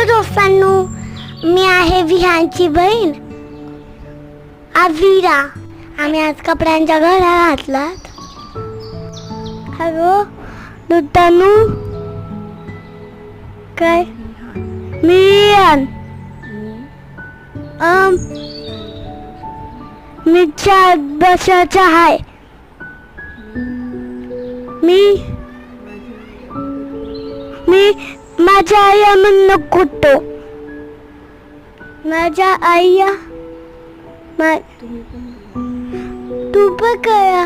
दोस्तांनो, मी आहे विहानची बहीण अविरा. आम्ही आज कपड्यांच्या घड्या घातलात. हॅलो दोस्तांनो, काय मी विहान. मी 4 वर्षाचा आहे. मी माझ्या आईला म्हणून कुठतो. माझ्या आईया तू पण करा.